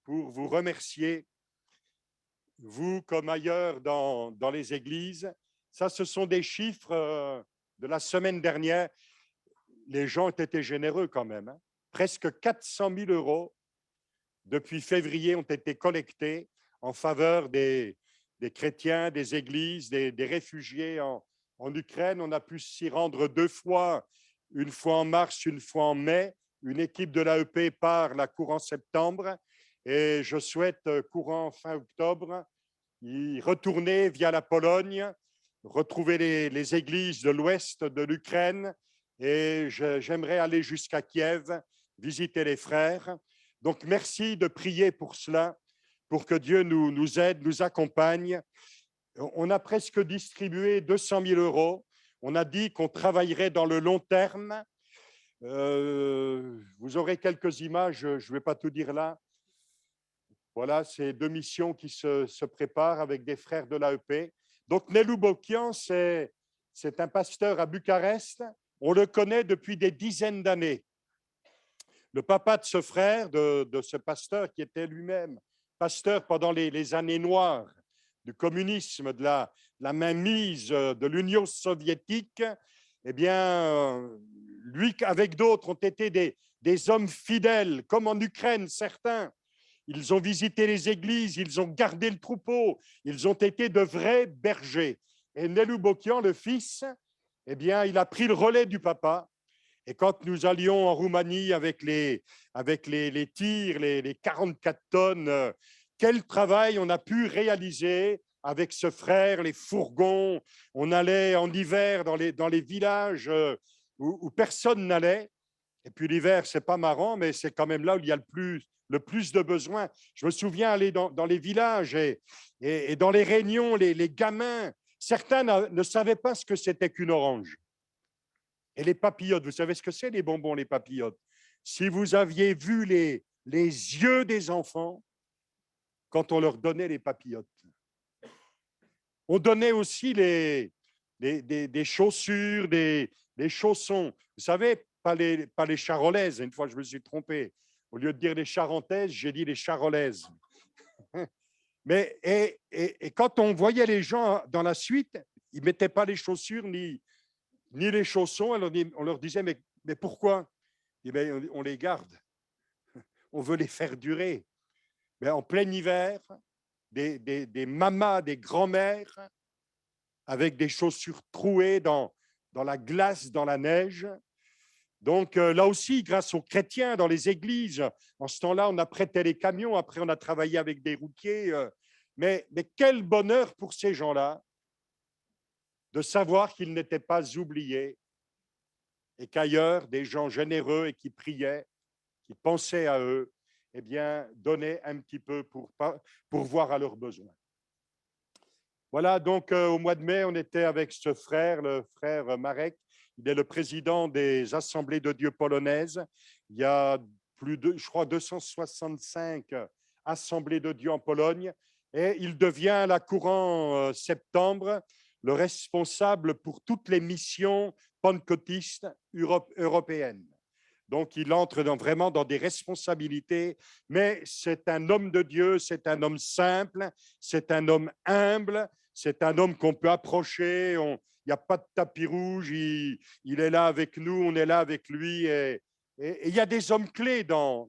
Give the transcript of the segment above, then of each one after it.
pour vous remercier, vous comme ailleurs dans les églises. Ça, ce sont des chiffres de la semaine dernière. Les gens ont été généreux quand même, hein. Presque 400 000 € depuis février ont été collectés en faveur des chrétiens, des églises, des réfugiés en Ukraine. On a pu s'y rendre 2 fois, une fois en mars, une fois en mai. Une équipe de l'AEP part la courant septembre et je souhaite courant fin octobre y retourner via la Pologne, retrouver les églises de l'ouest de l'Ukraine et j'aimerais aller jusqu'à Kiev, visiter les frères. Donc merci de prier pour cela, pour que Dieu nous aide, nous accompagne. On a presque distribué 200 000 €. On a dit qu'on travaillerait dans le long terme. Vous aurez quelques images, je ne vais pas tout dire là. Voilà, c'est 2 missions qui se préparent avec des frères de l'AEP. Donc Nelou Bokian, c'est un pasteur à Bucarest. On le connaît depuis des dizaines d'années. Le papa de ce frère, de ce pasteur qui était lui-même pasteur pendant les années noires du communisme, de la mainmise de l'Union soviétique, eh bien, lui, avec d'autres, ont été des hommes fidèles, comme en Ukraine, certains. Ils ont visité les églises, ils ont gardé le troupeau, ils ont été de vrais bergers. Et Nelou Bokian, le fils, eh bien, il a pris le relais du papa. Et quand nous allions en Roumanie avec les tirs, les 44 tonnes, quel travail on a pu réaliser avec ce frère, les fourgons. On allait en hiver dans les villages où personne n'allait. Et puis l'hiver, c'est pas marrant, mais c'est quand même là où il y a le plus de besoins. Je me souviens aller dans les villages et dans les réunions, les gamins, certains ne savaient pas ce que c'était qu'une orange. Et les papillotes, vous savez ce que c'est les bonbons, les papillotes? Si vous aviez vu les yeux des enfants quand on leur donnait les papillotes. On donnait aussi des chaussures, des chaussons. Vous savez, pas les charolaises. Une fois, je me suis trompé. Au lieu de dire les charentaises, j'ai dit les charolaises. Mais, et quand on voyait les gens dans la suite, ils ne mettaient pas les chaussures ni les chaussons. Alors, on leur disait, mais pourquoi? Eh bien, on les garde. On veut les faire durer. Mais en plein hiver, des mamas, des grands-mères, avec des chaussures trouées dans la glace, dans la neige. Donc là aussi, grâce aux chrétiens dans les églises, en ce temps-là, on apprêtait les camions, après on a travaillé avec des routiers. Mais quel bonheur pour ces gens-là de savoir qu'ils n'étaient pas oubliés et qu'ailleurs, des gens généreux et qui priaient, qui pensaient à eux, eh bien, donnaient un petit peu pour voir à leurs besoins. Voilà, donc au mois de mai, on était avec ce frère, le frère Marek. Il est le président des Assemblées de Dieu polonaises. Il y a plus de, je crois, 265 Assemblées de Dieu en Pologne. Et il devient, là, courant septembre, le responsable pour toutes les missions pentecôtistes européennes. Donc, il entre vraiment dans des responsabilités, mais c'est un homme de Dieu, c'est un homme simple, c'est un homme humble, c'est un homme qu'on peut approcher, il n'y a pas de tapis rouge, il est là avec nous, on est là avec lui, et il y a des hommes clés dans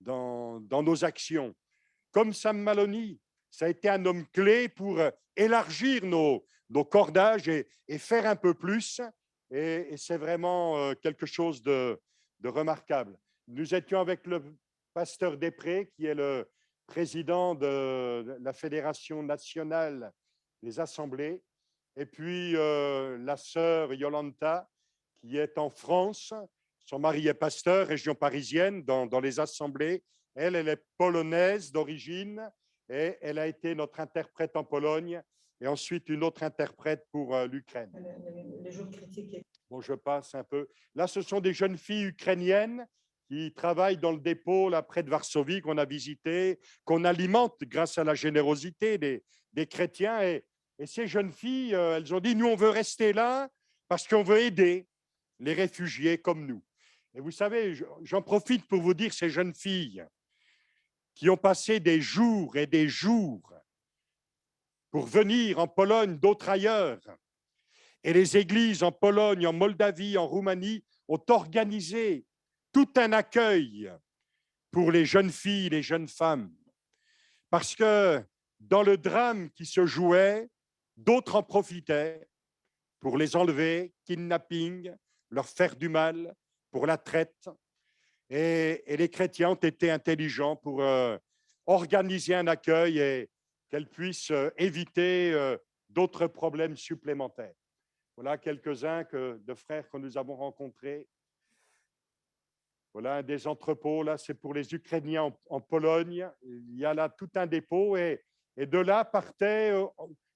nos actions. Comme Sam Maloney, ça a été un homme clé pour élargir nos cordages et faire un peu plus. Et c'est vraiment quelque chose de remarquable. Nous étions avec le pasteur Després, qui est le président de la Fédération nationale des assemblées, et puis la sœur Yolanta, qui est en France. Son mari est pasteur, région parisienne, dans les assemblées. Elle est polonaise d'origine et elle a été notre interprète en Pologne et ensuite une autre interprète pour l'Ukraine. Les jours critiques. Bon, je passe un peu. Là, ce sont des jeunes filles ukrainiennes qui travaillent dans le dépôt là, près de Varsovie, qu'on a visité, qu'on alimente grâce à la générosité des chrétiens. Et ces jeunes filles, elles ont dit, nous, on veut rester là parce qu'on veut aider les réfugiés comme nous. Et vous savez, j'en profite pour vous dire, ces jeunes filles qui ont passé des jours et des jours pour venir en Pologne, d'autres ailleurs. Et les églises en Pologne, en Moldavie, en Roumanie ont organisé tout un accueil pour les jeunes filles, les jeunes femmes. Parce que dans le drame qui se jouait, d'autres en profitaient pour les enlever, kidnapping, leur faire du mal, pour la traite. Et les chrétiens ont été intelligents pour organiser un accueil et qu'elles puissent éviter d'autres problèmes supplémentaires. Voilà quelques-uns de frères que nous avons rencontrés. Voilà un des entrepôts, là, c'est pour les Ukrainiens en Pologne. Il y a là tout un dépôt et de là partaient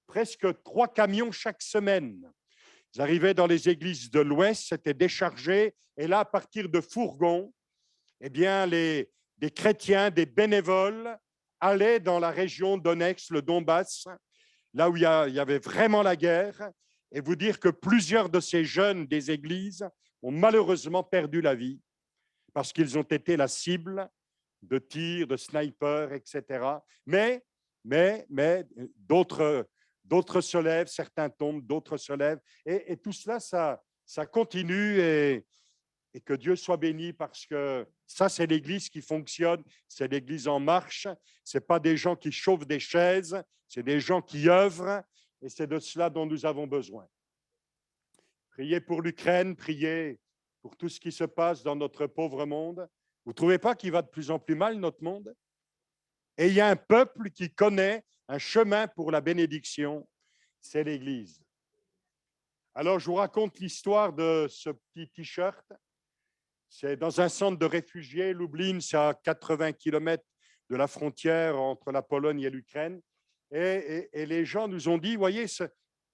presque 3 camions chaque semaine. Ils arrivaient dans les églises de l'Ouest, c'était déchargé. Et là, à partir de fourgons, eh bien, des chrétiens, des bénévoles allaient dans la région Donetsk, le Donbass, là où il y avait vraiment la guerre, et vous dire que plusieurs de ces jeunes des églises ont malheureusement perdu la vie parce qu'ils ont été la cible de tirs, de snipers, etc. Mais d'autres se lèvent, certains tombent, d'autres se lèvent. Et tout cela, ça continue et que Dieu soit béni parce que ça, c'est l'Église qui fonctionne, c'est l'Église en marche. Ce n'est pas des gens qui chauffent des chaises, c'est des gens qui œuvrent et c'est de cela dont nous avons besoin. Priez pour l'Ukraine, priez pour tout ce qui se passe dans notre pauvre monde. Vous ne trouvez pas qu'il va de plus en plus mal, notre monde? Et il y a un peuple qui connaît un chemin pour la bénédiction, c'est l'Église. Alors, je vous raconte l'histoire de ce petit t-shirt. C'est dans un centre de réfugiés, Lublin, c'est à 80 km de la frontière entre la Pologne et l'Ukraine. Et les gens nous ont dit, voyez, ce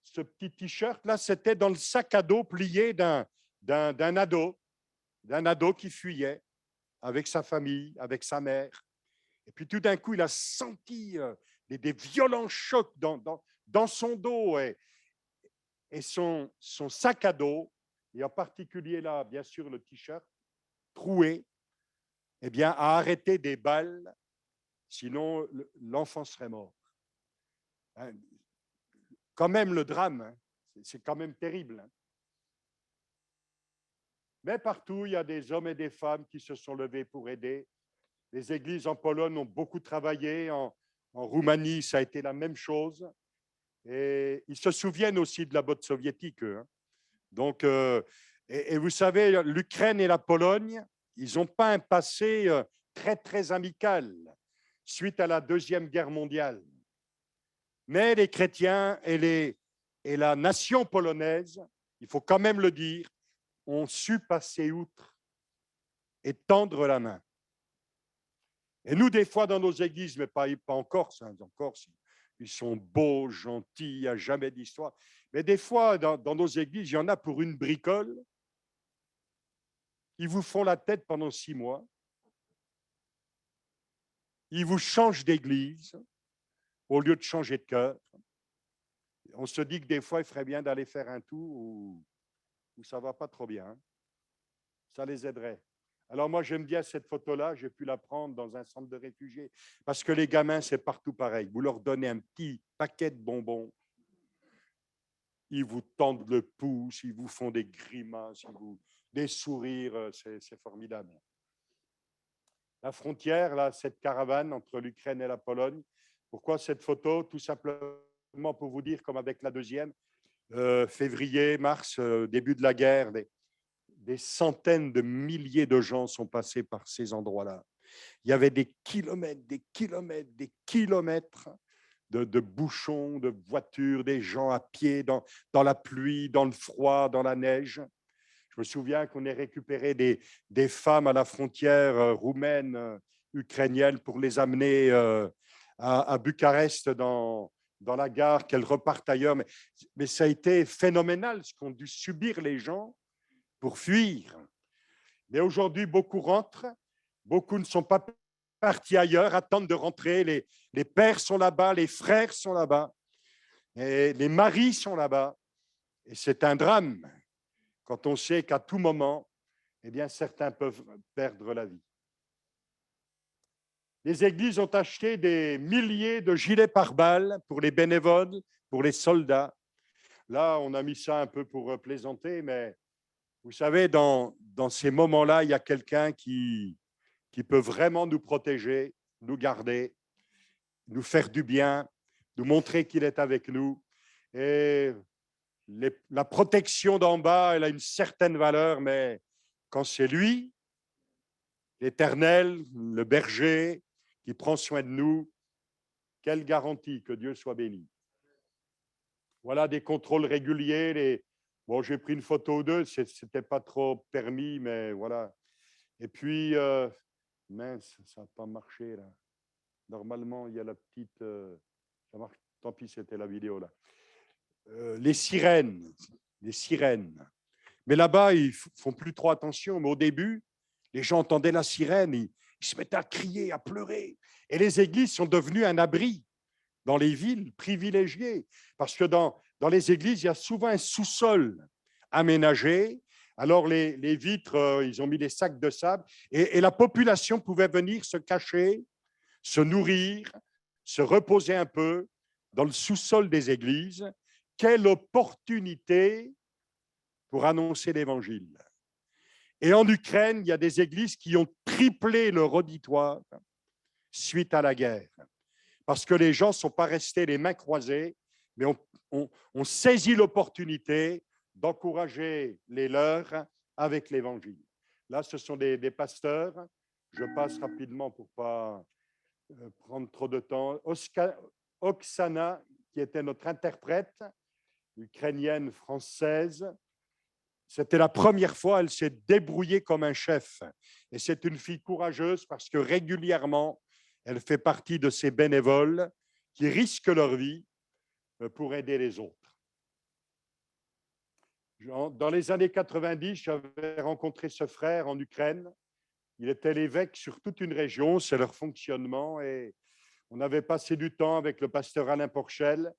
petit t-shirt-là, c'était dans le sac à dos plié d'un ado qui fuyait avec sa famille, avec sa mère. Et puis tout d'un coup, il a senti des violents chocs dans son dos et son sac à dos, et en particulier là, bien sûr, le t-shirt, troué, eh bien, a arrêté des balles, sinon l'enfant serait mort. Hein, quand même le drame, hein, c'est quand même terrible. Hein. Mais partout, il y a des hommes et des femmes qui se sont levés pour aider. Les églises en Pologne ont beaucoup travaillé, en Roumanie, ça a été la même chose. Et ils se souviennent aussi de la botte soviétique. Hein. Donc, et vous savez, l'Ukraine et la Pologne, ils n'ont pas un passé très, très amical suite à la Deuxième Guerre mondiale. Mais les chrétiens et la nation polonaise, il faut quand même le dire, ont su passer outre et tendre la main. Et nous, des fois, dans nos églises, mais pas en Corse, hein, en Corse, ils sont beaux, gentils, il n'y a jamais d'histoire. Mais des fois, dans nos églises, il y en a pour une bricole. Ils vous font la tête pendant 6 mois. Ils vous changent d'église au lieu de changer de cœur. On se dit que des fois, il ferait bien d'aller faire un tour où ça ne va pas trop bien. Ça les aiderait. Alors moi, j'aime bien cette photo-là. J'ai pu la prendre dans un centre de réfugiés. Parce que les gamins, c'est partout pareil. Vous leur donnez un petit paquet de bonbons. Ils vous tendent le pouce, ils vous font des grimaces, des sourires. C'est formidable. La frontière, là, cette caravane entre l'Ukraine et la Pologne. Pourquoi cette photo? Tout simplement pour vous dire, comme avec la deuxième, février, mars, début de la guerre, des centaines de milliers de gens sont passés par ces endroits-là. Il y avait des kilomètres, des kilomètres, des kilomètres de bouchons, de voitures, des gens à pied, dans la pluie, dans le froid, dans la neige. Je me souviens qu'on ait récupéré des femmes à la frontière roumaine, ukrainienne, pour les amener à Bucarest dans la gare, qu'elles repartent ailleurs. Mais ça a été phénoménal, ce qu'ont dû subir les gens pour fuir. Mais aujourd'hui, beaucoup rentrent, beaucoup ne sont pas partis ailleurs, attendent de rentrer. Les pères sont là-bas, les frères sont là-bas, et les maris sont là-bas. Et c'est un drame quand on sait qu'à tout moment, eh bien, certains peuvent perdre la vie. Les églises ont acheté des milliers de gilets pare-balles pour les bénévoles, pour les soldats. Là, on a mis ça un peu pour plaisanter, mais vous savez, dans ces moments-là, il y a quelqu'un qui peut vraiment nous protéger, nous garder, nous faire du bien, nous montrer qu'il est avec nous. Et la protection d'en bas, elle a une certaine valeur, mais quand c'est lui, l'Éternel, le berger, qui prend soin de nous, quelle garantie que Dieu soit béni. Voilà des contrôles réguliers. Bon, j'ai pris une photo d'eux, ce n'était pas trop permis, mais voilà. Et puis, mince, ça n'a pas marché là. Normalement, il y a la petite. Ça marche. Tant pis, c'était la vidéo là. Les sirènes. Les sirènes. Mais là-bas, ils font plus trop attention. Mais au début, les gens entendaient la sirène, ils se mettaient à crier, à pleurer. Et les églises sont devenues un abri dans les villes privilégiées. Parce que dans les églises, il y a souvent un sous-sol aménagé. Alors, les vitres, ils ont mis des sacs de sable. Et la population pouvait venir se cacher, se nourrir, se reposer un peu dans le sous-sol des églises. Quelle opportunité pour annoncer l'Évangile. Et en Ukraine, il y a des églises qui ont triplé leur auditoire suite à la guerre. Parce que les gens ne sont pas restés les mains croisées, mais ont saisi l'opportunité d'encourager les leurs avec l'Évangile. Là, ce sont des pasteurs. Je passe rapidement pour ne pas prendre trop de temps. Oksana, qui était notre interprète, ukrainienne, française, c'était la première fois, elle s'est débrouillée comme un chef. Et c'est une fille courageuse parce que régulièrement, elle fait partie de ces bénévoles qui risquent leur vie pour aider les autres. Dans les années 90, j'avais rencontré ce frère en Ukraine. Il était l'évêque sur toute une région, c'est leur fonctionnement. Et on avait passé du temps avec le pasteur Alain Porchel.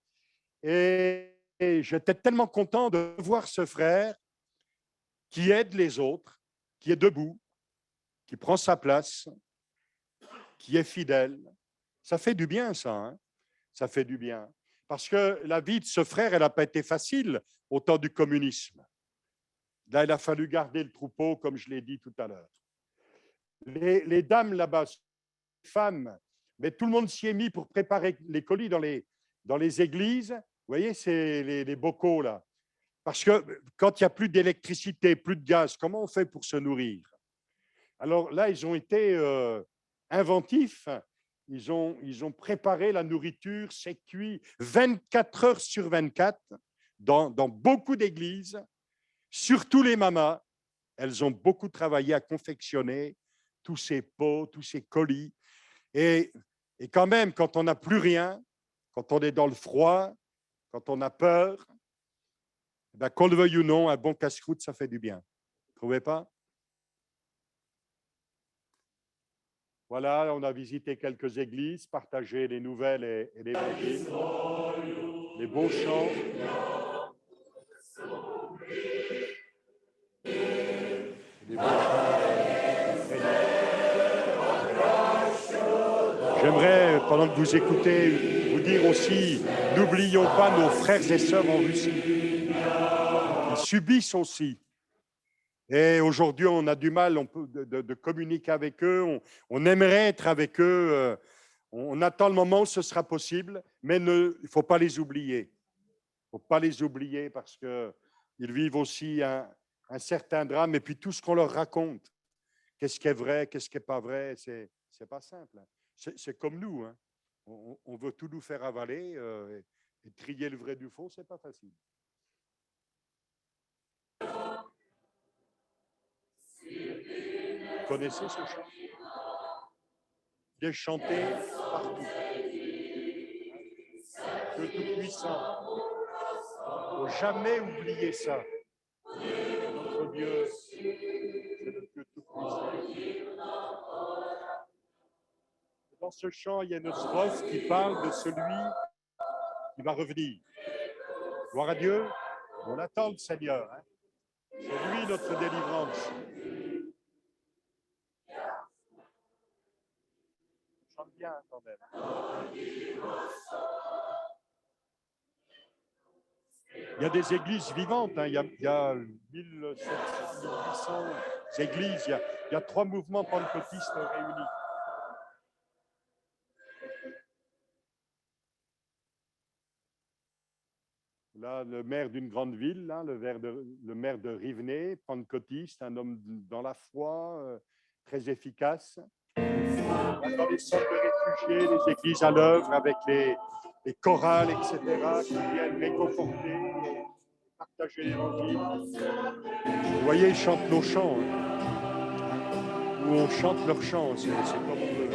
Et j'étais tellement content de voir ce frère qui aide les autres, qui est debout, qui prend sa place, qui est fidèle. Ça fait du bien, ça. Hein, ça fait du bien. Parce que la vie de ce frère, elle n'a pas été facile au temps du communisme. Là, il a fallu garder le troupeau, comme je l'ai dit tout à l'heure. Les dames là-bas, les femmes, mais tout le monde s'y est mis pour préparer les colis dans les églises. Vous voyez, c'est les bocaux là. Parce que quand il n'y a plus d'électricité, plus de gaz, comment on fait pour se nourrir? Alors là, ils ont été inventifs. Ils ont préparé la nourriture, c'est cuit 24 heures sur 24 dans beaucoup d'églises, surtout les mamas. Elles ont beaucoup travaillé à confectionner tous ces pots, tous ces colis. Et quand même, quand on n'a plus rien, quand on est dans le froid, quand on a peur, ben, qu'on le veuille ou non, un bon casse-croûte, ça fait du bien. Vous ne trouvez pas? Voilà, on a visité quelques églises, partagé les nouvelles et l'évangile, les beaux chants. J'aimerais, pendant que vous écoutez, vous dire aussi, n'oublions pas nos frères et sœurs en Russie. Ils subissent aussi. Et aujourd'hui, on a du mal de communiquer avec eux. On aimerait être avec eux. On attend le moment où ce sera possible, mais il ne faut pas les oublier. Il ne faut pas les oublier parce qu'ils vivent aussi un certain drame. Et puis tout ce qu'on leur raconte, qu'est-ce qui est vrai, qu'est-ce qui n'est pas vrai, c'est pas simple. C'est comme nous. Hein. On veut tout nous faire avaler et trier le vrai du faux, c'est pas facile. Vous connaissez ce chant? Il est chanté partout. Dieu Tout-Puissant. Il ne faut jamais oublier ça. Notre Dieu, c'est le Dieu Tout-Puissant. Dans ce chant, il y a une strophe qui parle de celui qui va revenir. Gloire à Dieu, on attend le Seigneur. Hein. C'est lui notre délivrance. chante bien quand même. Il y a des églises vivantes, hein. Il y a 1700, 1800 églises, il y a 3 mouvements pentecôtistes réunis. Là, le maire d'une grande ville, là, le maire de Rivenay, pentecôtiste, un homme dans la foi, très efficace. Dans les centres de réfugiés, les églises à l'œuvre avec les chorales, etc., qui viennent réconforter et partager l'évangile. Vous voyez, ils chantent nos chants, hein, ou on chante leurs chants, c'est comme on veut.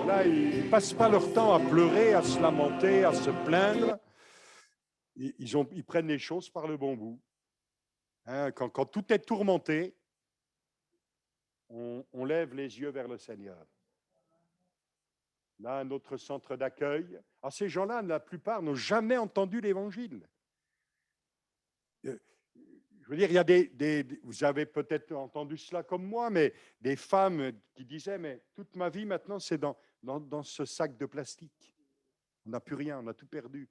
Voilà, ils ne passent pas leur temps à pleurer, à se lamenter, à se plaindre. Ils prennent les choses par le bon bout. Hein, quand tout est tourmenté, on lève les yeux vers le Seigneur. Là, un autre centre d'accueil. Alors, ces gens-là, la plupart n'ont jamais entendu l'Évangile. Je veux dire, il y a vous avez peut-être entendu cela comme moi, mais des femmes qui disaient, mais toute ma vie maintenant, c'est dans ce sac de plastique. On n'a plus rien, on a tout perdu.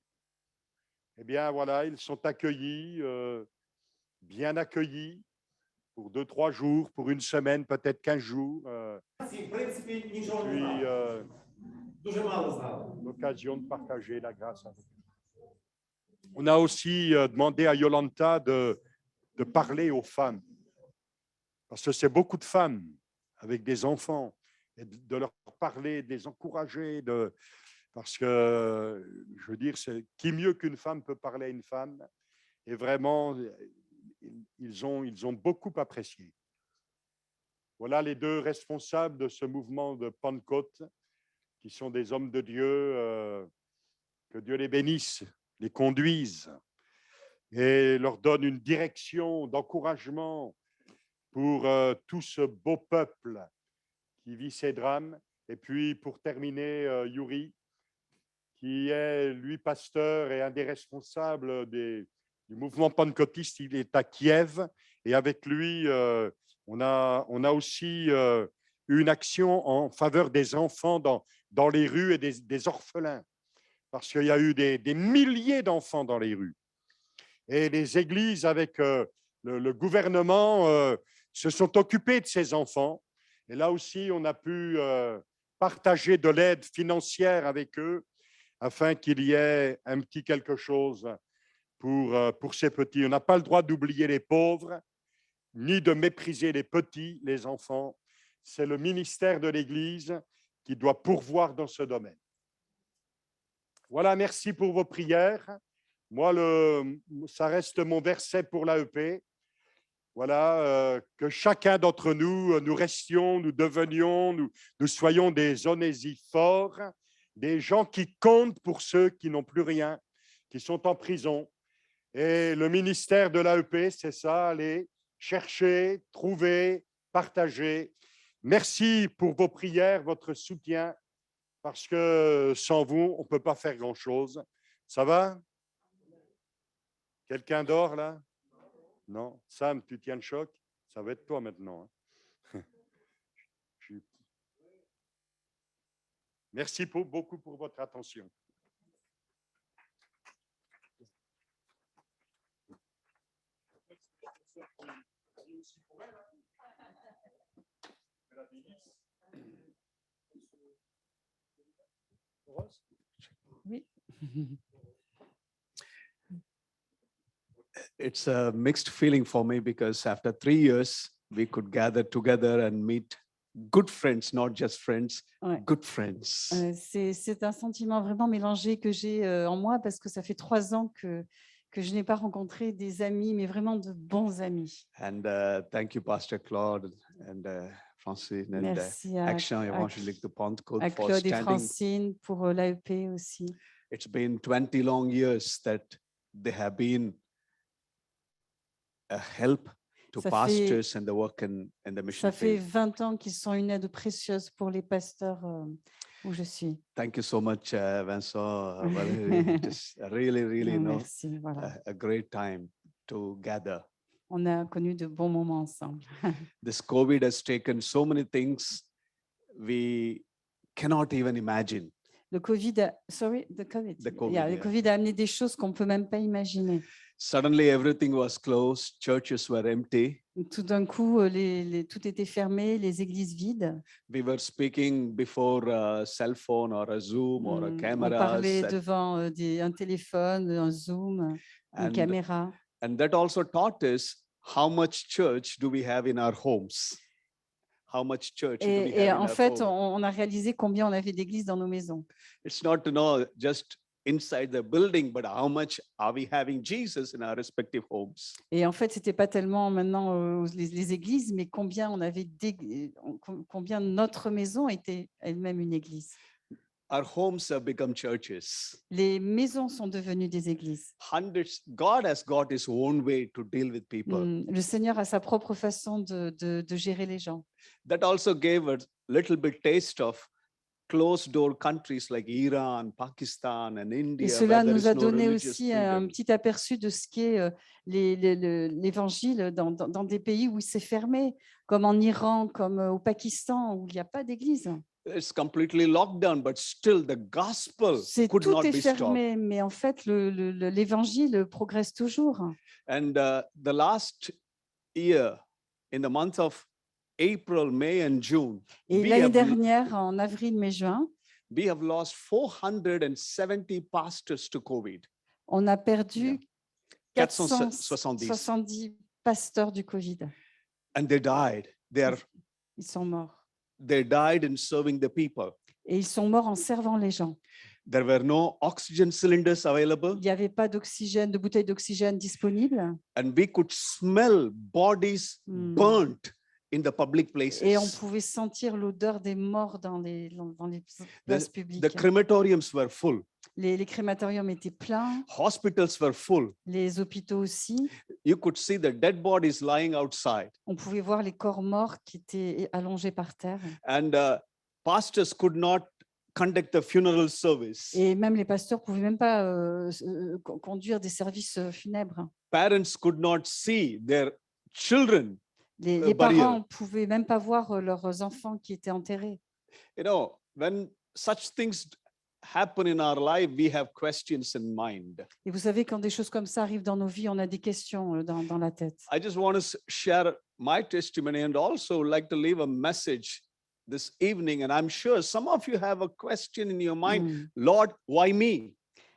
Eh bien, voilà, ils sont accueillis, bien accueillis, pour 2-3 jours, pour une semaine, peut-être 15 jours. Puis, l'occasion de partager la grâce avec eux. On a aussi demandé à Yolanta de parler aux femmes, parce que c'est beaucoup de femmes avec des enfants, et de leur parler, de les encourager, parce que, je veux dire, qui mieux qu'une femme peut parler à une femme, et vraiment, ils ont beaucoup apprécié. Voilà les 2 responsables de ce mouvement de Pentecôte, qui sont des hommes de Dieu, que Dieu les bénisse, les conduise et leur donne une direction d'encouragement pour tout ce beau peuple qui vit ces drames. Et puis, pour terminer, Yuri, qui est, lui, pasteur et un des responsables du mouvement pentecôtiste, il est à Kiev. Et avec lui, on a aussi eu une action en faveur des enfants dans les rues et des orphelins. Parce qu'il y a eu des milliers d'enfants dans les rues. Et les églises, avec le gouvernement, se sont occupées de ces enfants. Et là aussi, on a pu partager de l'aide financière avec eux afin qu'il y ait un petit quelque chose pour ces petits. On n'a pas le droit d'oublier les pauvres, ni de mépriser les petits, les enfants. C'est le ministère de l'Église qui doit pourvoir dans ce domaine. Voilà, merci pour vos prières. Moi, ça reste mon verset pour l'AEP. Voilà, que chacun d'entre nous, nous restions, nous devenions, nous soyons des onésiphores, des gens qui comptent pour ceux qui n'ont plus rien, qui sont en prison. Et le ministère de l'AEP, c'est ça, aller chercher, trouver, partager. Merci pour vos prières, votre soutien, parce que sans vous, on ne peut pas faire grand-chose. Ça va? Quelqu'un dort là? Non? Sam, tu tiens le choc? Ça va être toi maintenant. Hein? Merci beaucoup pour votre attention. Oui. It's a mixed feeling for me because after 3 years, we could gather together and meet good friends, not just friends, Ouais. good friends. C'est un sentiment vraiment mélangé que j'ai en moi parce que ça fait 3 ans que je n'ai pas rencontré des amis, mais vraiment de bons amis. And thank you, Pastor Claude and Francine and Merci à Action Évangélique de Pentecôte for Claude et standing. Francine pour l'AEP aussi. It's been 20 long years that they have been a help to Ça pastors and the work in the mission Ça fait field. 20 ans qu'ils sont une aide précieuse pour les pasteurs où je suis. Thank you so much, Vincent, Valérie. Just really, you know, Merci, voilà. a great time. to gather. On a connu de bons moments ensemble. This COVID has taken so many things we cannot even imagine. Le Covid, the COVID. The COVID, Yeah, le yeah. Covid a amené des choses qu'on ne peut même pas imaginer. Suddenly, everything was closed, churches were empty. Tout d'un coup, tout était fermé, les églises vides. We were speaking before a cell phone or a Zoom or a On camera. parlait devant un téléphone, un Zoom, une caméra. And that also taught us how much church do we have in our homes? How much church do we Et have in en our fait, home? on a réalisé combien on avait d'églises dans nos maisons. It's not to know just inside the building, but how much are we having Jesus in our respective homes? Et en fait, c'était pas tellement maintenant les églises, mais combien combien notre maison était elle-même une église. Our homes have become churches. Les maisons sont devenues des églises. God has got his own way to deal with people. Le Seigneur a sa propre façon de gérer les gens. That also gave a little bit taste of closed door countries like Iran, Pakistan, and India. Et cela where there nous is a no donné religious aussi un freedom. petit aperçu de ce qu'est l'évangile dans des pays où c'est fermé, comme en Iran, comme au Pakistan, où il n'y a pas d'église. It's completely locked down, but still the gospel could Tout not est be stopped. fermé, mais en fait, l'évangile progresse toujours. And the last year, in the month of April, May, and June, Et we l'année have, dernière, en avril, mai, juin, we have lost 470 pastors to COVID. on a perdu 470. 470 pasteurs du Covid. And they died. Ils sont morts. They died in serving the people. Et ils sont morts en servant les gens. There were no oxygen cylinders available, Il n'y avait pas d'oxygène, de bouteilles d'oxygène disponibles. and we could smell bodies burnt in the public places. Et on pouvait sentir l'odeur des morts dans les places publiques. The crematoriums were full. Les crématoriums étaient pleins, Hospitals were full. les hôpitaux aussi. You could see the dead bodies lying outside, On pouvait voir les corps morts qui étaient allongés par terre. and pastors could not conduct the funeral service. Et même les pasteurs ne pouvaient même pas conduire des services funèbres. Parents could not see their children. Les burial. parents ne pouvaient même pas voir leurs enfants qui étaient enterrés. You know, when such things happen in our life, we have questions in mind. Et vous savez, quand des choses comme ça arrivent dans nos vies, on a des questions dans la tête. I just want to share my testimony and also like to leave a message this evening. And I'm sure some of you have a question in your mind, Lord, why me?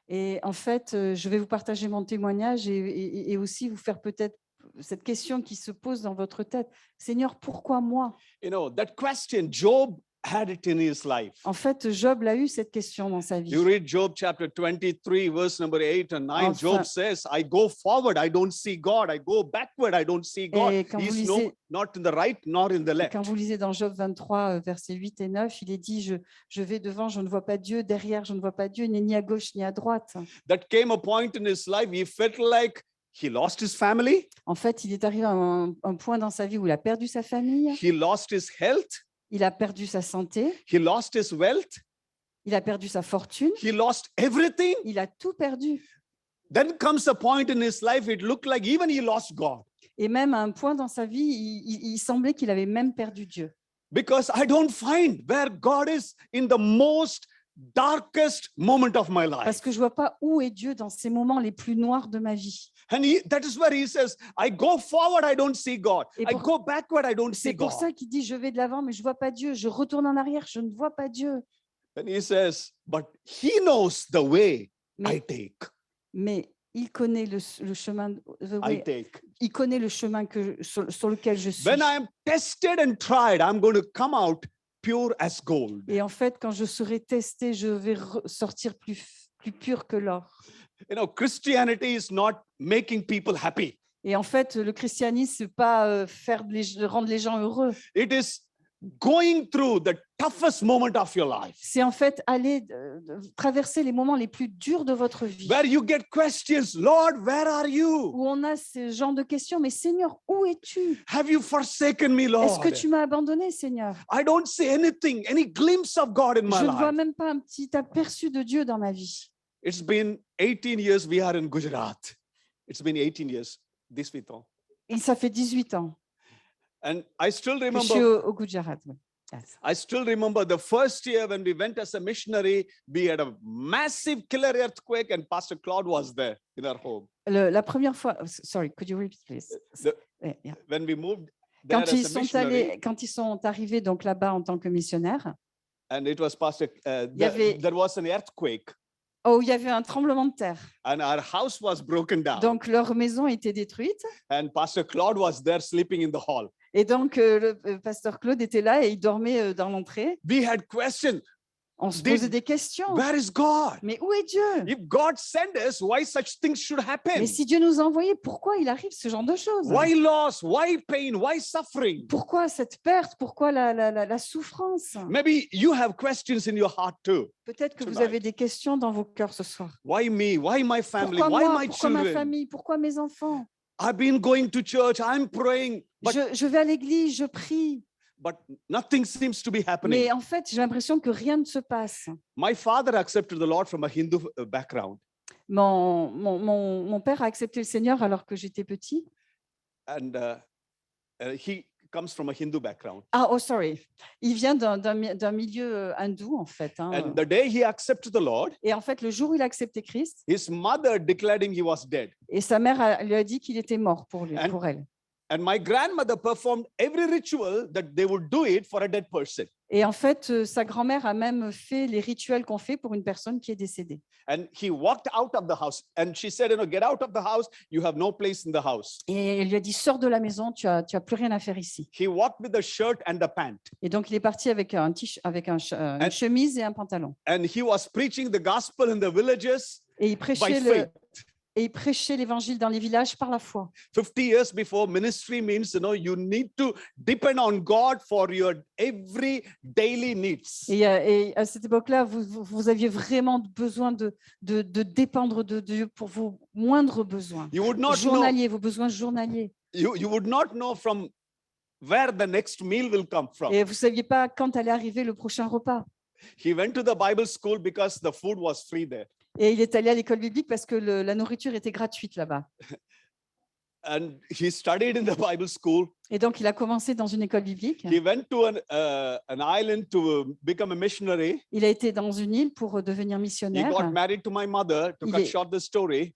Et en fait, je vais vous partager mon témoignage et aussi vous faire peut-être cette question qui se pose dans votre tête. Seigneur, pourquoi moi? You know, that question, Job had it in his life. En fait, Job l'a eu cette question dans sa vie. You read Job chapter 23, verse number 8 and 9. Job Enfin- says, I go forward, I don't see God. I go backward, I don't see God. Et quand vous He's lisez- not in the right nor in the left. Quand vous lisez dans Job 23, versets 8 et 9, il est dit, je vais devant, je ne vois pas Dieu, derrière, je ne vois pas Dieu, ni à gauche, ni à droite. That came a point in his life, he felt like he lost his family, En fait, il est arrivé à un point dans sa vie où il a perdu sa famille, he lost his health, il a perdu sa santé, he lost his wealth, il a perdu sa fortune, he lost everything. il a tout perdu. Then comes a point in his life, it looked like even he lost God. Et même à un point dans sa vie, il semblait qu'il avait même perdu Dieu. Because I don't find where God is in the most darkest moment of my Parce life. que je ne vois pas où est Dieu dans ces moments les plus noirs de ma vie. And that is where he says, I go forward, I don't see God. Et I pour- go backward, I don't see C'est pour God. ça qu'il dit, je vais de l'avant, mais je ne vois pas Dieu. Je retourne en arrière, je ne vois pas Dieu. And he says, but he knows the way I Mais, take. mais il connaît le chemin, the I way- take. il connaît le chemin sur lequel je suis. When I am tested and tried, I'm going to come out pure as gold. Et en fait, quand je serai testé, je vais sortir plus pur que l'or. You know, Christianity is not making people happy. Et en fait, le christianisme, c'est pas rendre les gens heureux. It is going through the toughest moment of your life, C'est en fait aller traverser les moments les plus durs de votre vie. where you get questions, Lord, where are you? Où on a ce genre de questions. Mais Seigneur, où es-tu? Have you forsaken me, Est-ce que Lord? tu m'as abandonné, Seigneur? I don't see anything, any glimpse of God in my Je ne vois life. même pas un petit aperçu de Dieu dans ma vie. It's been 18 years we are in Gujarat. It's been 18 years. 18 ans. Et ça fait 18 ans And I still que je suis remember, au Gujarat. Oui. Yes. I still remember the first year when we went as a missionary, we had a massive killer earthquake and Pastor Claude was there in our home. La première fois, sorry, could you repeat, please? Yeah. When we moved there as a missionary, Quand ils sont arrivés donc là-bas en tant que missionnaires, and it was Pastor, y avait- there was an earthquake il y avait un tremblement de terre. and our house was broken down. Donc leur maison était détruite. And Pastor Claude was there sleeping in the hall. Et donc le pasteur Claude était là et il dormait dans l'entrée. We had questions. On se Did- posait des questions. Where is God? Mais où est Dieu? If God sent us, why such things should happen? Mais si Dieu nous a envoyés, pourquoi il arrive ce genre de choses? Why loss? Why pain? Why suffering? Pourquoi cette perte? Pourquoi la souffrance? Maybe you have questions in your heart too. Peut-être que vous Tonight. avez des questions dans vos cœurs ce soir. Why me? Why my family? Pourquoi Why moi? my Pourquoi ma children? famille? Pourquoi mes enfants? I've been going to church, I'm praying, but, Je vais à l'église, je prie. but nothing seems to be happening. Mais en fait, j'ai l'impression que rien ne se passe. My father accepted the Lord from a Hindu background. Mon père a accepté le Seigneur alors que j'étais petit. And he comes from a Hindu background. Sorry. Il vient d'un milieu hindou, en fait. And the day he accepted the Lord, Et en fait, le jour où il a accepté Christ, his mother declared him he was dead. et sa mère lui a dit qu'il était mort pour elle. And my grandmother performed every ritual that they would do it for a dead person. Et en fait, sa grand-mère a même fait les rituels qu'on fait pour une personne qui est décédée. And he walked out of the house and she said, get out of the house. You have no place in the house. Et elle lui a dit, sors de la maison, tu as plus rien à faire ici. He walked with a shirt and a pant. Et donc, il est parti avec une chemise et un pantalon. And he was preaching the gospel in the villages Et il by prêchait faith. l'évangile dans les villages par la foi. 50 years before, ministry means, you need to depend on God for your every daily needs. Et à cette époque-là, vous aviez vraiment besoin de dépendre de Dieu pour vos moindres besoins. You would not know, Journaliers, vos besoins journaliers. you would not know from where the next meal will come from. Et vous ne saviez pas quand allait arriver le prochain repas. He went to the Bible school because the food was free there. Et il est allé à l'école biblique parce que la nourriture était gratuite là-bas. And he studied in the Bible school. Et donc, il a commencé dans une école biblique. He went to an island to become a missionary. Il a été dans une île pour devenir He missionnaire. got married to my mother. To Il cut est- short the story,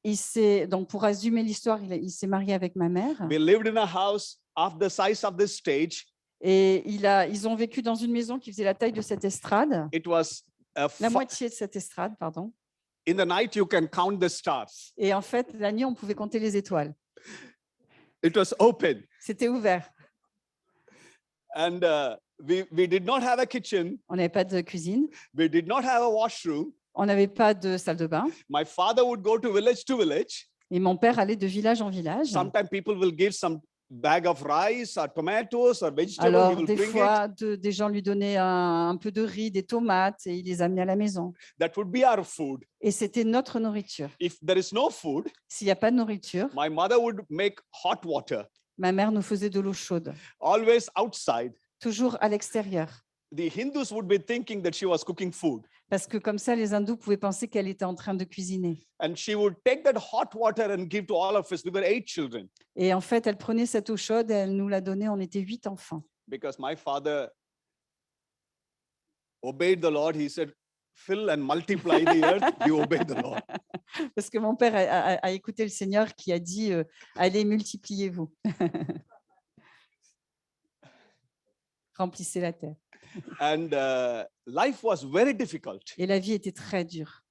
Donc, pour résumer l'histoire, il s'est marié avec ma mère. we lived in a house of the size of this stage. Et ils ont vécu dans une maison qui faisait la taille de cette estrade, It was la moitié de cette estrade, pardon. in the night you can count the stars. Et en fait, la nuit, on pouvait compter les étoiles. It was open, C'était ouvert. and we did not have a kitchen. On n'avait pas de cuisine, We did not have a washroom. on n'avait pas de salle de bain. My father would go to village. Et mon père allait de village en village. Sometimes people will give some bag of rice or tomatoes or vegetables. He Alors, will des bring fois, it. des gens lui donnaient un peu de riz, des tomates, et il les amenait à la maison. That would be our food. Et c'était notre nourriture. If there is no food, S'il n'y a pas de nourriture, my mother would make hot water, ma mère nous faisait de l'eau chaude, always outside. toujours à l'extérieur. The Hindus would be thinking that she was cooking food. Parce que comme ça, les hindous pouvaient penser qu'elle était en train de cuisiner. And she would take that hot water and give to all of us. We were 8 children Et en fait, elle prenait cette eau chaude et elle nous la donnait. On était 8 enfants. because my father obeyed the Lord. He said, fill and multiply the earth. We obeyed the Lord. Parce que mon père a écouté le Seigneur qui a dit allez, multipliez-vous. Remplissez la terre. And life was very difficult. Et la vie était très dure.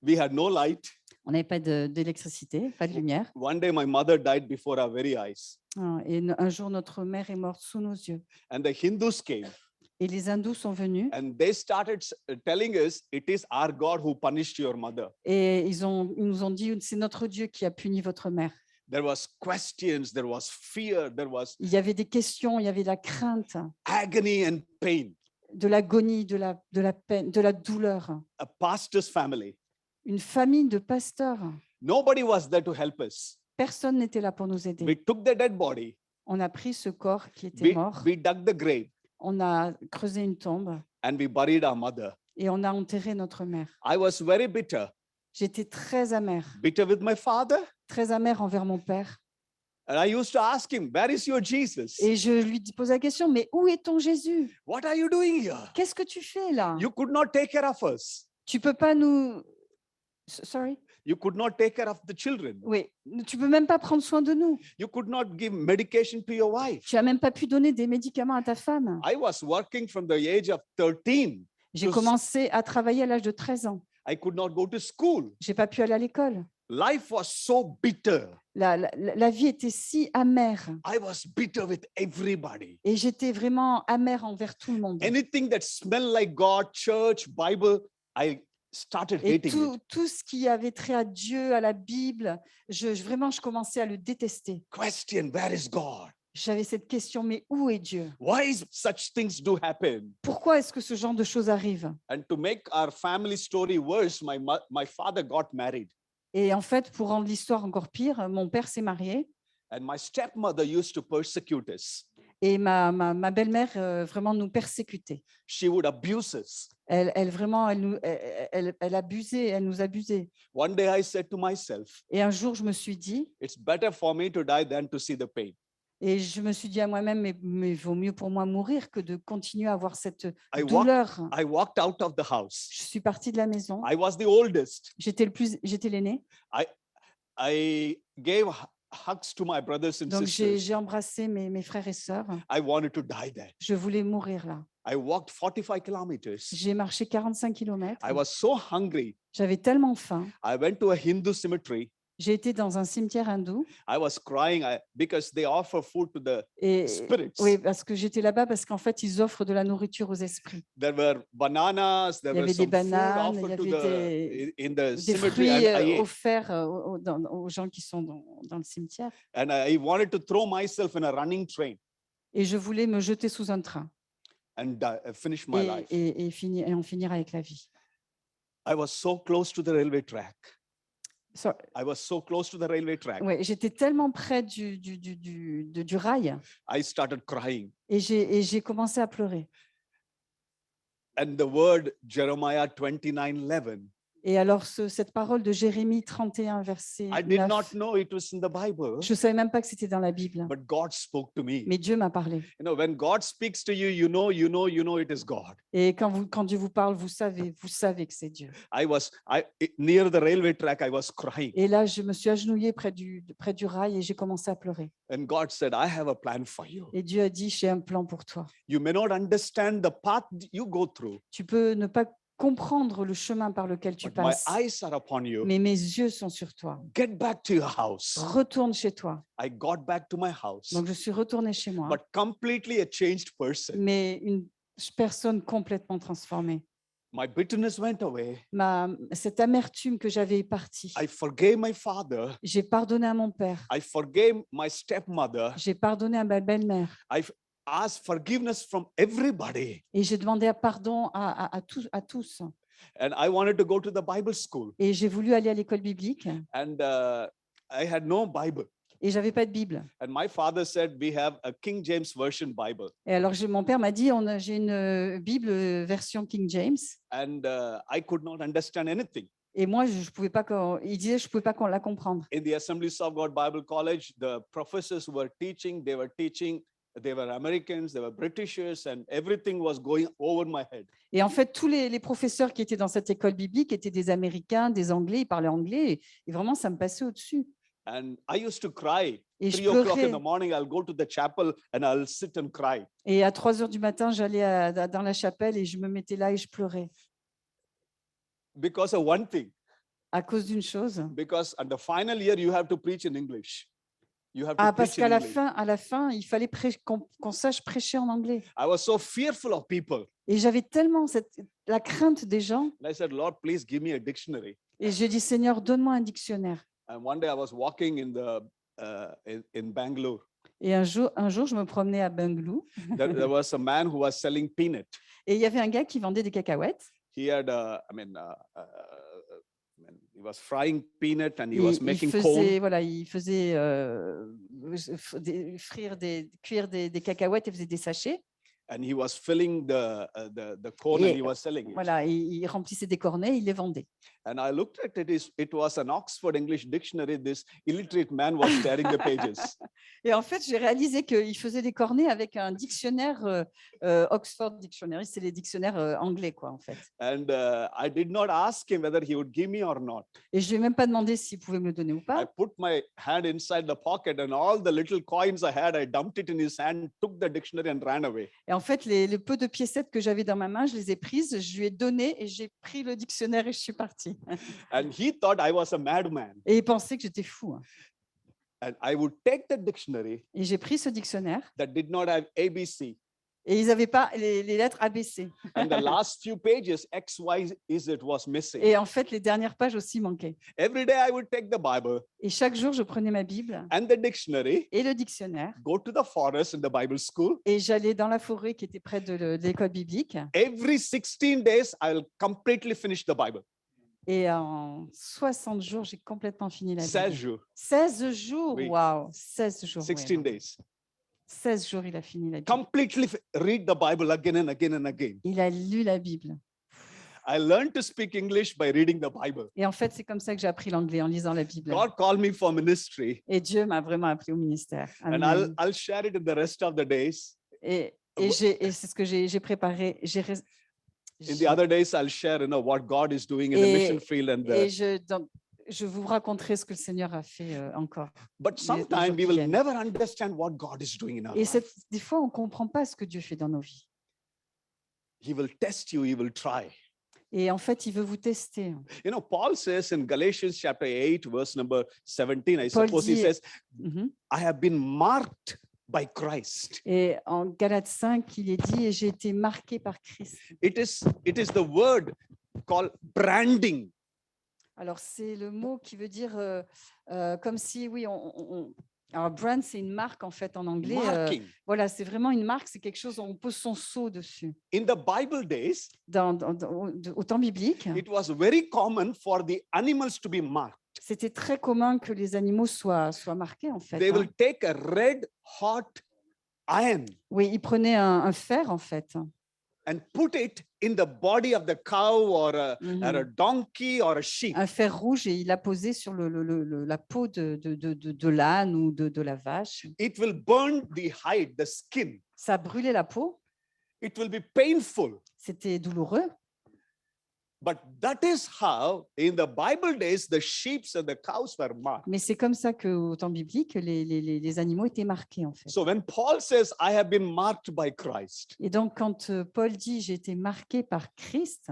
We had no light. On n'avait pas d'électricité, pas de lumière. One day, my mother died before our very eyes. Et un jour, notre mère est morte sous nos yeux. And the Hindus came Et les hindous sont venus and they started telling us, it is our God who punished your mother. et ils nous ont dit c'est notre Dieu qui a puni votre mère. There was questions, there was fear, there was Il y avait des questions, il y avait de la crainte, agony and pain. de l'agonie, de la peine, de la douleur. A pastor's family. Une famille de pasteurs. Nobody was there to help us. Personne n'était là pour nous aider. We took the dead body, On a pris ce corps qui était mort, we dug the grave, on a creusé une tombe and we buried our mother. et on a enterré notre mère. I was very bitter. J'étais très amère, Bitter with my father, très amer envers mon père. And I used to ask him, where is your Jesus? Et je lui pose la question, mais où est ton Jésus? What are you doing here? Qu'est-ce que tu fais là? You could not take care of us. Tu peux pas nous... Sorry? You could not take care of the children. Oui, tu peux même pas prendre soin de nous. You could not give medication to your wife. Tu as même pas pu donner des médicaments à ta femme. I was working from the age of 13. J'ai Tous- commencé à travailler à l'âge de 13 ans. I could not go to school. J'ai pas pu aller à l'école. Life was so bitter. La vie était si amère I was bitter with everybody. et j'étais vraiment amère envers tout le monde. Anything that smelled like God, church, Bible, I started Et hating it. tout ce qui avait trait à Dieu, à la Bible, vraiment, je commençais à le détester. Question, where is God? J'avais cette question, mais où est Dieu? Why is such things do happen? Pourquoi est-ce que ce genre de choses arrive? And to make our family story worse, my father got married. Et en fait, pour rendre l'histoire encore pire, mon père s'est marié And my stepmother used to persecute us. et ma belle-mère vraiment nous persécutait. She would abuse us. Elle abusait, elle nous abusait. One day I said to myself, Et un jour, je me suis dit, it's better for me to die than to see the pain. et je me suis dit à moi-même, mais vaut mieux pour moi mourir que de continuer à avoir cette I douleur. walked out of the house. Je suis partie de la maison. I was the oldest. J'étais l'aînée. I gave hugs to my brothers and Donc sisters. j'ai embrassé mes frères et sœurs. I wanted to die there. Je voulais mourir là. I walked 45 kilometers. J'ai marché 45 kilomètres. I was so hungry. J'avais tellement faim. I went to a Hindu cemetery. J'ai été dans un cimetière hindou. I was crying because they offer food to the Et spirits. oui, parce que j'étais là-bas parce qu'en fait, ils offrent de la nourriture aux esprits. There were bananas, there Il y were avait des some food bananes, il y offered to avait in the Des cemetery fruits and I ate. offerts aux gens qui sont dans le cimetière. And I wanted to throw myself in a running train Et je voulais me jeter sous un train and finish my life. et en finir avec la vie. I was so close to the railway track. So- I was so close to the railway track. ouais, j'étais tellement près du rail I started crying. et j'ai commencé à pleurer. And the word Jeremiah 29:11. Et alors, cette parole de Jérémie 31, verset I did 9, not know it was in the Bible, je ne savais même pas que c'était dans la Bible, but God spoke to me. mais Dieu m'a parlé. You know, when God speaks to you, you know it is God. Et quand Dieu vous parle, vous savez que c'est Dieu. Near the railway track, I was crying. Et là, je me suis agenouillée près du rail et j'ai commencé à pleurer. And God said, I have a plan for you. Et Dieu a dit, j'ai un plan pour toi. You may not understand the path you go through, Tu peux ne pas comprendre le chemin par lequel tu but my passes, eyes are upon you. mais mes yeux sont sur toi. Get back to your house. Retourne chez toi. I got back to my house, Donc, je suis retournée chez moi, but completely a changed person. mais une personne complètement transformée. My bitterness went away. Cette amertume que j'avais est partie. I forgave my father. J'ai pardonné à mon père. I forgave my stepmother. J'ai pardonné à ma belle-mère. I asked forgiveness from everybody. Et j'ai demandé pardon à tous. And I wanted to go to the Bible school. Et j'ai voulu aller à l'école biblique. And I had no Bible. Et j'avais pas de Bible. And my father said, we have a King James Version Bible. Et alors mon père m'a dit, j'ai une Bible version King James. And I could not understand anything. Et moi, je pouvais pas il disait, je pouvais pas la comprendre. In the Assemblies of God Bible College, the professors who were teaching, they were Americans, they were Britishers, and everything was going over my head. Et en fait, tous les professeurs qui étaient dans cette école biblique étaient des Américains, des Anglais, ils parlaient anglais. Et vraiment, ça me passait au-dessus. And I used to cry. Et je 3 o'clock in pleurais. the morning, I'll go to the chapel and I'll sit and cry. Et à 3 heures du matin, j'allais dans la chapelle et je me mettais là et je pleurais. Because of one thing, À cause d'une chose. because at the final year, you have to preach in English. You have to Ah, parce preach in qu'à English. à la fin, il fallait qu'on sache prêcher en anglais. I was so fearful of people. Et j'avais tellement la crainte des gens. And I said, Lord, please give me a dictionary. Et j'ai dit, Seigneur, donne-moi un dictionnaire. And one day I was walking in Bangalore. Et un jour, je me promenais à Bangalore There was a man who was selling peanut. et il y avait un gars qui vendait des cacahuètes. He had, he was frying peanut and he Et was making corn. il faisait cuire des cacahuètes et faisait des sachets. and he was filling the cone Et and he was selling it. Voilà, il remplissait des cornets, il les vendait. And I looked at it, it was an Oxford English dictionary. This illiterate man was tearing the pages. Et en fait, j'ai réalisé qu'il faisait des cornets avec un dictionnaire Oxford Dictionary, c'est les dictionnaires anglais, quoi, en fait. And I did not ask him whether he would give me or not. Et je lui ai même pas demandé s'il pouvait me le donner ou I pas. put my hand inside the pocket and all the little coins I had, I dumped it in his hand, took the dictionary and ran away. Et en fait, les peu de piécettes que j'avais dans ma main, je les ai prises, je lui ai donné et j'ai pris le dictionnaire et je suis partie. And he thought I was a madman. Et il pensait que j'étais fou, hein. And I would take the dictionary Et j'ai pris ce dictionnaire that did not have ABC. et ils n'avaient pas les lettres ABC. And the last few pages, X, Y, Z was missing. Et en fait, les dernières pages aussi manquaient. Every day I would take the Bible Et chaque jour, je prenais ma Bible and the dictionary, et le dictionnaire go to the forest in the Bible school. et j'allais dans la forêt qui était près de l'école biblique. Every 16 days, I'll completely finish the Bible. Et en 60 jours, j'ai complètement fini la 16 Bible. jours, 16 jours, Oui. waouh, 16 jours. 16 ouais, non. days. 16 jours, il a fini la Bible. Completely read the Bible again and again and again. Il a lu la Bible. I learned to speak English by reading the Bible. Et en fait, c'est comme ça que j'ai appris l'anglais, en lisant la Bible. God called me for ministry, Et Dieu m'a vraiment appelé au ministère. and Amen. I'll share it in the rest of the days. Et c'est ce que j'ai préparé. In the other days, I'll share, what God is doing in the mission field and Et the. je vous raconterai ce que le Seigneur a fait encore. But les sometimes jours we qui will viennent. never understand what God is doing in our Et life. des fois, on ne comprend pas ce que Dieu fait dans nos vies. He will test you. He will try. Et en fait, il veut vous tester. Paul says in Galatians chapter 8, verse number 17, I Paul suppose he dit- says, Mhm. I have been marked by Christ. Et en Galates 5, il est dit, et j'ai été marqué par Christ. It is the word called branding. Alors, c'est le mot qui veut dire comme si, oui, alors, brand, c'est une marque en fait en anglais. Marking. Voilà, c'est vraiment une marque, c'est quelque chose où on pose son sceau dessus. In the Bible days, Au temps biblique, it was very common for the animals to be marked. c'était très commun que les animaux soient marqués en fait. They hein. will take a red hot iron Oui, ils prenaient un fer en fait. and put it in the body of the cow or a Mhm. donkey or a sheep. Un fer rouge et il l'a posé sur la peau de l'âne ou de la vache. It will burn the hide, the skin. Ça brûlait la peau, It will be painful. c'était douloureux. But that is how, in the Bible days, the sheep and the cows were marked. Mais c'est comme ça qu'au temps biblique, les animaux étaient marqués en fait. So when Paul says, I have been marked by Christ, Et donc, quand Paul dit « j'ai été marqué par Christ »,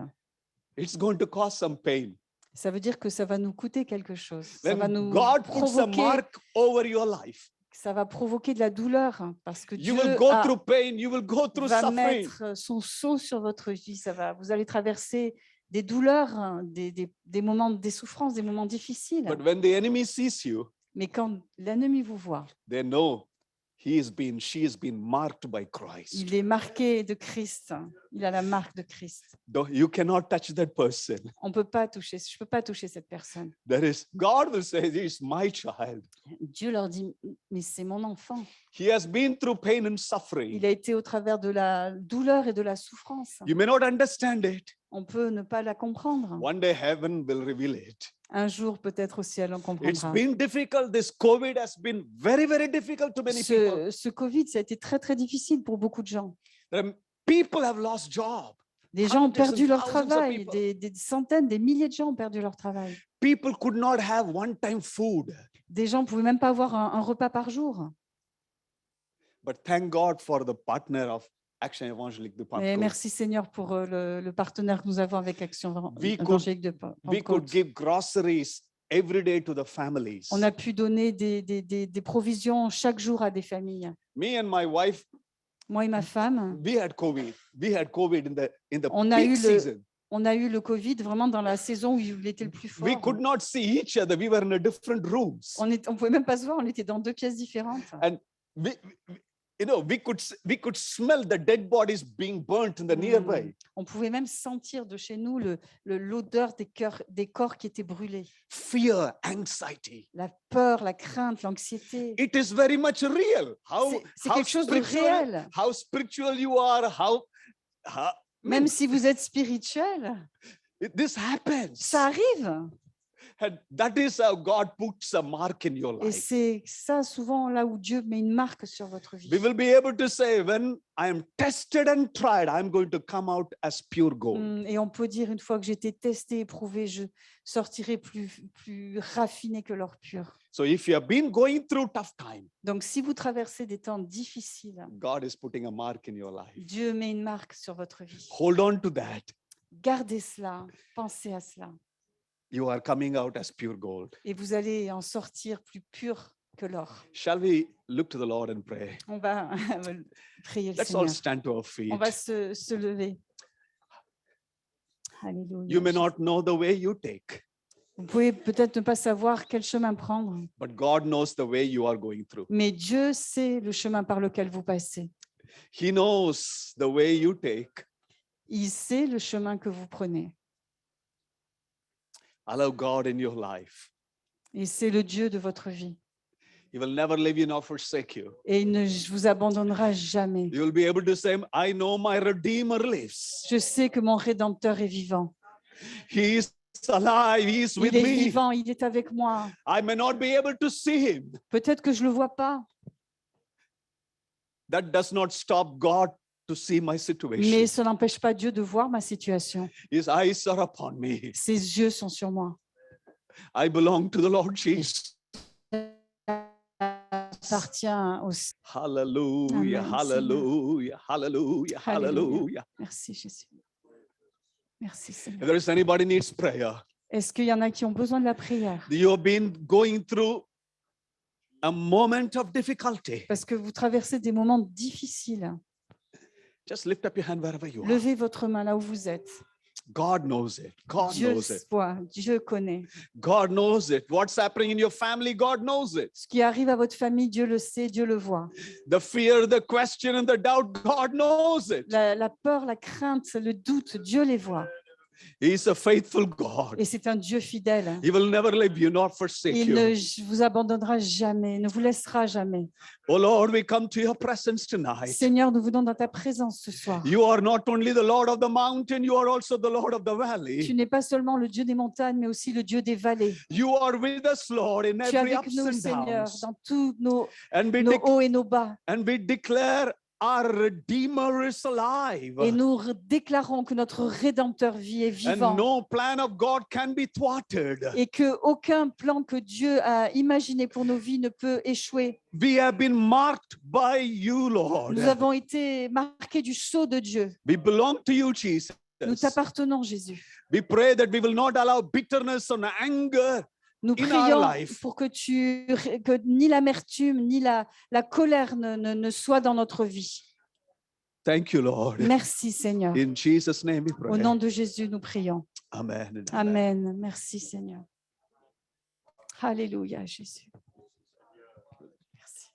it's going to cause some pain. ça veut dire que ça va nous coûter quelque chose. Ça va When nous God puts a provoquer, mark over your life, ça va provoquer de la douleur hein, parce que you Dieu will go through pain, you will go through va suffering. mettre son sceau sur votre vie. Vous allez traverser des douleurs, hein, des moments, des souffrances, des moments difficiles. But when the enemy sees you, Mais quand l'ennemi vous voit, they know she has been marked by Christ. il est marqué de Christ. Il a la marque de Christ. Though you cannot touch that person. On peut pas toucher, je peux pas toucher cette personne. God will say, he is my child. Dieu leur dit, mais c'est mon enfant. He has been through pain and suffering. Il a été au travers de la douleur et de la souffrance. You may not understand it. On peut ne pas la comprendre. One day heaven will reveal it. Un jour, peut-être au ciel, on It's comprendra. been difficult. This COVID has been very, very difficult to many people. Ce Covid, ça a été très, très difficile pour beaucoup de gens. People have lost jobs. Des gens ont Hundreds and perdu leur thousands of travail. people. Des centaines, des milliers de gens ont perdu leur travail. People could not have one-time food. Des gens ne pouvaient même pas avoir un repas par jour. But thank God for the partner of Action Evangelique de Et Pentecôte. merci Seigneur pour le partenaire que nous avons avec Action We could- Évangélique de We could Pentecôte. give groceries every day to the families. On a pu donner des provisions chaque jour à des familles. Me and my wife, Moi et ma femme, we had COVID. We had COVID in the On a peak eu season. on a eu le Covid vraiment dans la saison où il était le plus fort. We could not see each other. We were in a different rooms. On pouvait même pas se voir, on était dans deux pièces différentes. And we, You know, we could smell the dead bodies being burnt in the nearby. On pouvait même sentir de chez nous l'odeur des corps qui étaient brûlés. Fear, anxiety. La peur, la crainte, l'anxiété. It is very much real. C'est quelque chose de réel. How spiritual you are, how Même si vous êtes spirituel, this happens. ça arrive. And that is how God puts a mark in your Et life. c'est ça souvent là où Dieu met une marque sur votre vie. We will be able to say, when I am tested and tried, I'm going to come out as pure gold. Et on peut dire, une fois que j'ai été testé, éprouvé, je sortirai plus raffiné que l'or pur. So if you have been going through tough time, Donc, si vous traversez des temps difficiles, God is putting a mark in your life. Dieu met une marque sur votre vie. Hold on to that. Gardez cela, pensez à cela. You are coming out as pure gold. Et vous allez en sortir plus pur que l'or. Shall we look to the Lord and pray? On va prier le Let's all Seigneur. stand to our feet. On va se lever. Alléluia. You may not know the way you take, Vous pouvez peut-être ne pas savoir quel chemin prendre, but God knows the way you are going through. mais Dieu sait le chemin par lequel vous passez. He knows the way you take. Il sait le chemin que vous prenez. Allow God in your life. Et c'est le Dieu de votre vie. He will never leave you nor forsake you. Et il ne vous abandonnera jamais. You will be able to say, I know my Redeemer lives. Je sais que mon Rédempteur est vivant. He is alive. He is with Il est me. vivant, il est avec moi. I may not be able to see him. Peut-être que je ne le vois pas, That does not stop God to see my mais situation. ça n'empêche pas Dieu de voir ma situation. His eyes are upon me. Ses yeux sont sur moi. I belong to the Lord Jesus. Appartient au... Hallelujah, Amen, hallelujah, hallelujah, hallelujah. Merci Jésus. Merci Seigneur. If there is anybody needs prayer, Est-ce qu'il y en a qui ont besoin de la prière? you have been going through a moment of difficulty. Parce que vous traversez des moments difficiles. Just lift up your hand wherever you are. Levez votre main là où vous êtes. God knows it. God Dieu knows it. voit, Dieu connaît. God knows it. What's happening in your family, God knows it. Ce qui arrive à votre famille, Dieu le sait, Dieu le voit. The fear, the question, and the doubt, God knows it. La peur, la crainte, le doute, Dieu les voit. He is a faithful God. Et c'est un Dieu fidèle. He will never leave you nor forsake Il you. ne vous abandonnera jamais, ne vous laissera jamais. Oh Lord, we come to your presence tonight. Seigneur, nous venons dans ta présence ce soir. You are not only the Lord of the mountain, you are also the Lord of the Tu valley. n'es pas seulement le Dieu des montagnes, mais aussi le Dieu des vallées. You are with us, Lord, in Tu es every avec ups nous, and Seigneur, downs. dans tous nos And hauts et nos bas. we declare our Redeemer is alive. Et nous déclarons que notre Rédempteur vit et And vivant. no plan of God can be thwarted. Et qu'aucun plan que Dieu a imaginé pour nos vies ne peut échouer. We have been marked by you, Lord. Nous avons été marqués du sceau de Dieu. We belong to you, Jesus. Nous t'appartenons, Jésus. We pray that we will not allow bitterness and anger. Nous In our prions life. pour que ni l'amertume ni la colère ne soient dans notre vie. Thank you, Lord. Merci, Seigneur. In Jesus' name we Au pray. nom de Jésus, nous prions. Amen. and Amen. Merci, Seigneur. Alléluia, Jésus. Merci.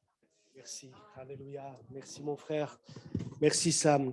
Merci. Alléluia. Merci mon frère. Merci Sam.